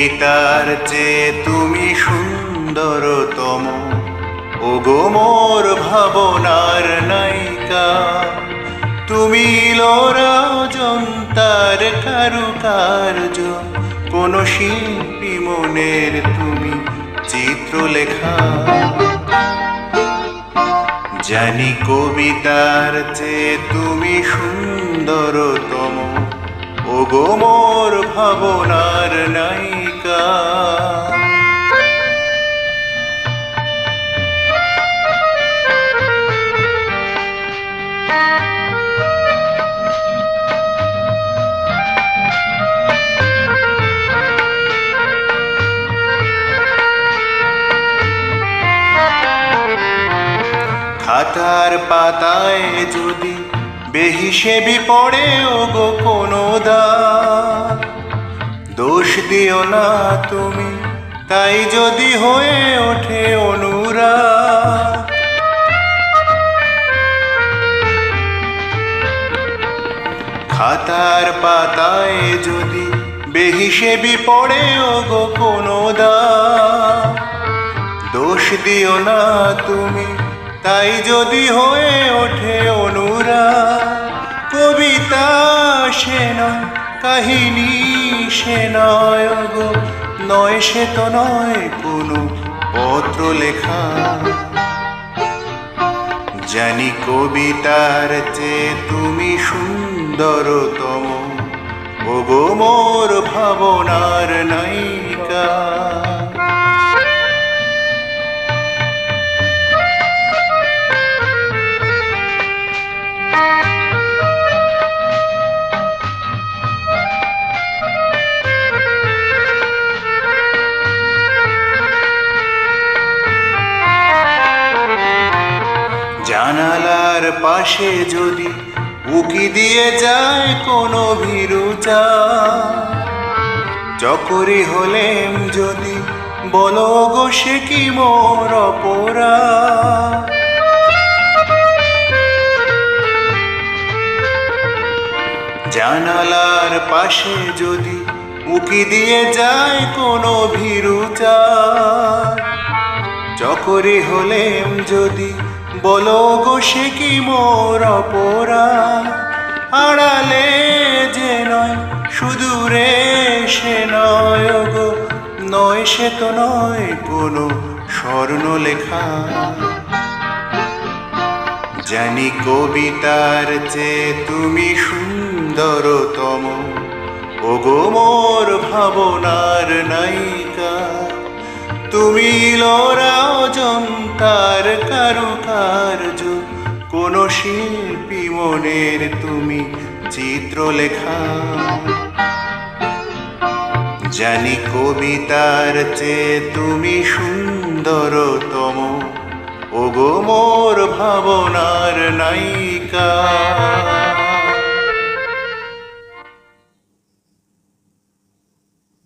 কবিতার চেয়ে তুমি সুন্দরতম, ওগো মোর ভাবনার নায়িকা। তুমি লোরা অজন্তার কারুকার্য, কোন শিল্পী মনের তুমি চিত্রলেখা। জানি কবিতার চেয়ে তুমি সুন্দরতম, ওগো মোর ভাবনার নায়িকা। খাতার পাতায় যদি বেহিসেবি পড়ে ওগো কোনো দাগ, দোষ দিও না তুমি তাই যদি হয়ে ওঠে অনুরাগ। খাতার পাতায় যদি বেহিসেবি পড়ে ওগো কোনো দাগ, দোষ দিও না তুমি তাই যদি হয়ে ওঠে অনুরাগ। কবিতা সে নয়, কাহিনী সে নয় গো, নয় সে তো নয় কোনো পত্র লেখা। জানি কবিতার চেয়ে তুমি সুন্দরতম, ওগো মোর ভাবনার নায়িকা। জানালার পাশে যদি উকি দিয়ে যায় কোনো ভীরু চাঁদ, চকরি হলেম যদি বলো গো সে কি মোর অপরাধ। জানালার পাশে যদি উকি দিয়ে যায় কোনো ভীরু চাঁদ, চকরি হলেম যদি বলো গো সে কি মোর অপরাধ। আড়ালে যে নয় সুদূরে সে নয় গো, নয় সে তো নয় কোনো স্বর্ণলেখা। জানি কবিতার চেয়ে তুমি সুন্দরতম, ওগো মোর ভাবনার নায়িকা। তুমি লোরা অজন্তার কারুকার্য, কোন শিল্পী মনের তুমি চিত্রলেখা। জানি কবিতার চেয়ে তুমি সুন্দরতম, ওগো মোর ভাবনার নায়িকা।